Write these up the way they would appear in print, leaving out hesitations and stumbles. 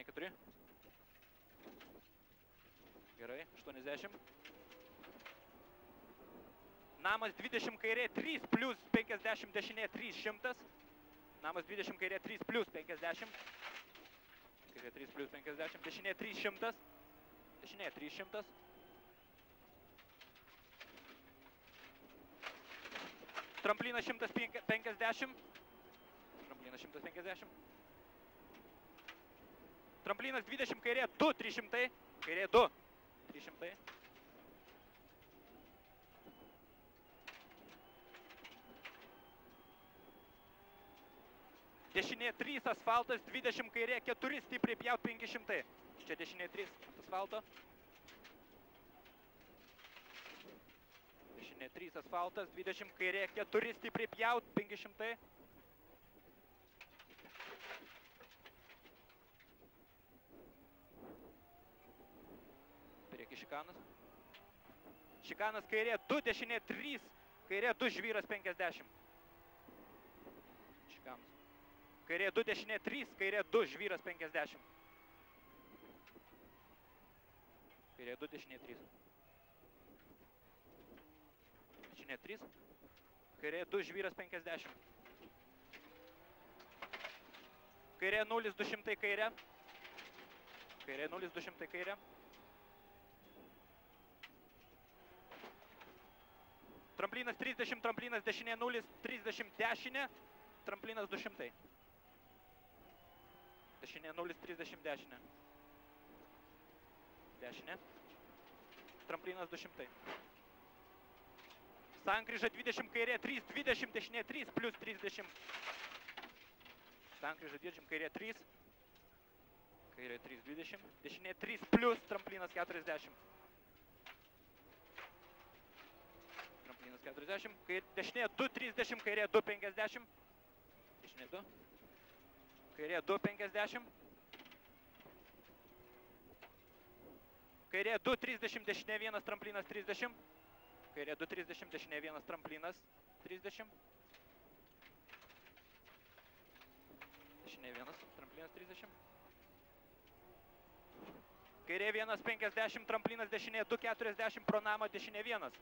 Dešinė 4. Gerai, 80. Namas 20 kairė 3 plus 50 dešinė 300. Namas 20 kairė 3 plus 50. Kairė 3 plus 50. Dešinė 300. Dešinė 300. Tramplinas 150. Tramplinas 150. Tramplinas 20 kairė 2 300. Kairė 2 300. Dešinė 3 asfaltas 20 kairė 4 stipriai pjaut 500. Čia dešinė 3 asfalto. Dešinė 3 asfaltas 20 kairė 4 stipriai pjaut 500. Prieki šikanas. Šikanas kairė 2, dešinė 3, kairė 2, žvyras 50. Šikanas. Kairė 2, dešinė 3, kairė 2, žvyras 50. Kairė 2, dešinė 3. Dešinė 3. Kairė 2, žvyras 50. Kairė 0, 200 kairė. Kairė 0, 200 kairė. Tramplinas 30, tramplinas dešinė 0, 30 dešinė. Tramplinas 200. Dešinė 0, 30 dešinė. Dešinė. Tramplinas 200. Sankryža 20 kairė 3, 20 dešinė 3 plus 30. Sankryža 20 kairė 3. Kairė 3, 20. Dešinė 3 plus tramplinas 40. Tramplinas 40. Dešinė 2, 30, kairė 2, 50. Dešinė 2. Kairė 2, 50. Kairė 2, 30, dešinė 1, tramplinas 30. Kairė 2, 30, dešinė 1, tramplinas 30. Dešinė 1, tramplinas 30. Kairė 1, 50, tramplinas dešinė 2, 40, pro namą dešinė 1.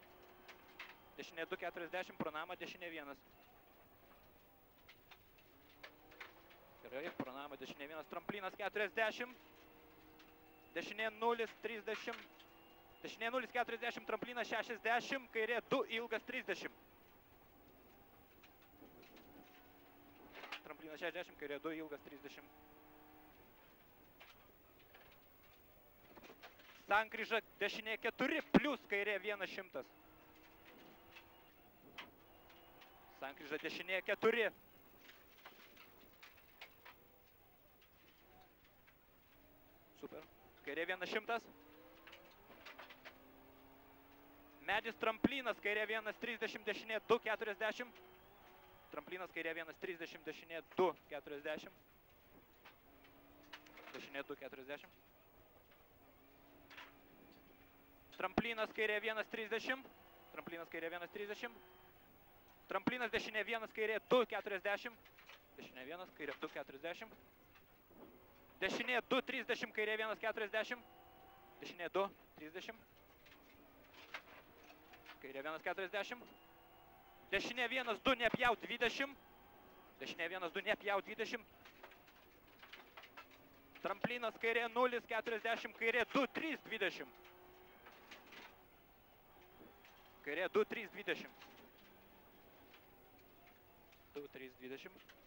Dešinė 2, 40, pro namą dešinė 1. Gerai, pro namą dešinė 1, tramplinas 40. Dešinė 0, 30. Dešinė 0, 40, tramplinas 60. Kairė 2, ilgas 30. Tramplinas 60, kairė 2, ilgas 30. Sankryža dešinė 4, plus kairė 100. Sankryža dešinė 4. Super. Kairė 100. Medis tramplinas, kairė 1, 30, dešinė 2, 40. Tramplinas kairė 1, 30, dešinė 2, 40. Dešinė 2, 40. Tramplinas kairė 1, 30. Tramplinas kairė 1, 30. Tramplinas dešinė 1, kairė 2, 40. Dešinė 1, kairė 2, 40. Dešinė 2, 30, kairė 1, 40. Dešinė 2, 30. Kairė 1, 40. Dešinė 1, 2, nepjaut 20. Dešinė 1, 2, nepjaut 20. Tramplinas kairė 0, 40, kairė 2, 3, 20. Kairė 2, 3, 20. 2, 3, 20.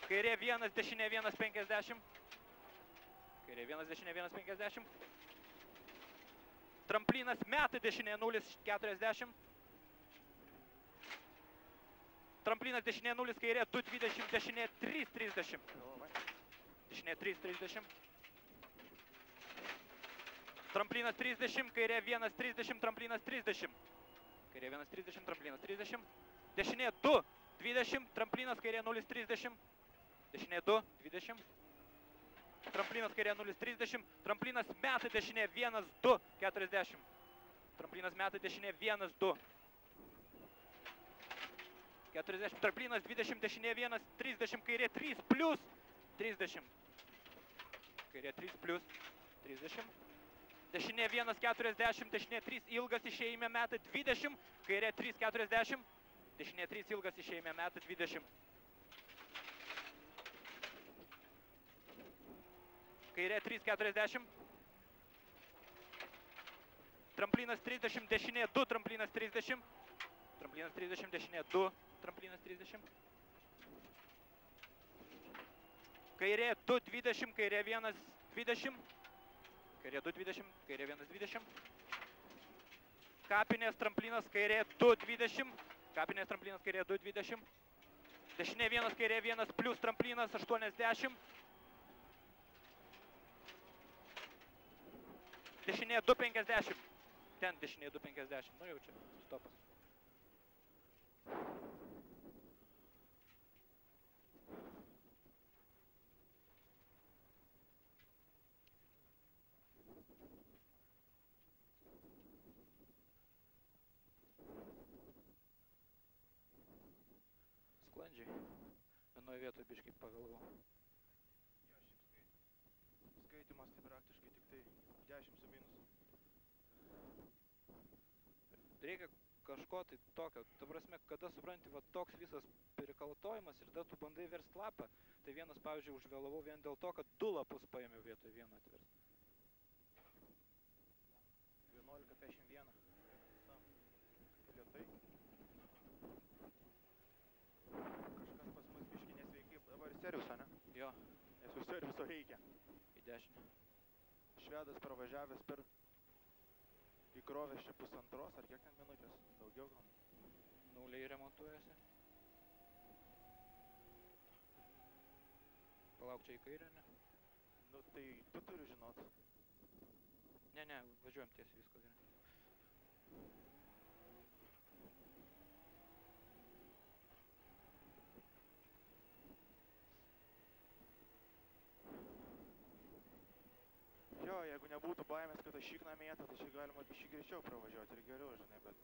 Kairė 1, dešinė 1, 50. Kairė 1, dešinė 1, 50. Tramplinas meta dešinė 0, 40. Tramplinas dešinė 0, kairė 2, 20, dešinė 3, 30. Dešinė 3, 30. Tramplinas 30, kairė 1, 30, tramplinas 30. Kairė 1, 30, tramplinas 30. Dešinė 2, 20, tramplinas kairė 0, 30. Dešinė 2, 20. Tramplinas kairė 0, 30. Tramplinas meta dešinė 1, 2, 40. Tramplinas meta dešinė 1, 2. 40. Tramplinas 20, dešinė 1, 30, kairė 3, plus 30. kairė 3 plius 30. Dešinė 1,40, dešinė 3 ilgas išėjime meta 20, kairė 3,40, dešinė 3 ilgas išėjime meta 20. Kairė 3,40. Tramplinas 30, dešinė 2, tramplinas 30. Tramplinas 30, dešinė 2, tramplinas 30. Kairė 2, 20, kairė 1, 20. Kairė 2, 20, kairė 1, 20. Kapinės tramplinas, kairė 2, 20. Kapinės tramplinas, kairė 2, 20. Dešinė 1, kairė 1, plius tramplinas 80. Dešinė 2, 50. Ten dešinė 2, 50. Nu jau čia, stopas. Sklandžiai. Vienoje vietoje biškai pavėlavau. Jo, šiaip skaitimas tai praktiškai tik tai 10 su minusu. Reikia kažko tai tokio, ta prasme, kada supranti, va toks visas prikaltojimas ir tada tu bandai verst lapą, tai vienas, pavyzdžiui, užvėlavau vien dėl to, kad 2 lapus paėmiau vietoj vieną atverst. 11,51. Lietai. Kažkas pas mus biški nesveikai. Dabar seriuso, ne? Jo, Nes jau seriuso reikia. į dešinę. Švedas pravažiavęs per įkrovęs čia 1,5 ar kiek ten minutės? Daugiau gal? Nauliai remontuojasi. Palauk, čia į kairę, ne? Nu tai tu turi žinot. Ne, važiuojam tiesiai, viskas gerai. Jo, jeigu nebūtų baimės, kad aš šikną mėtą, tai čia galima biškį greičiau pravažiuoti ir geriau, žinai, bet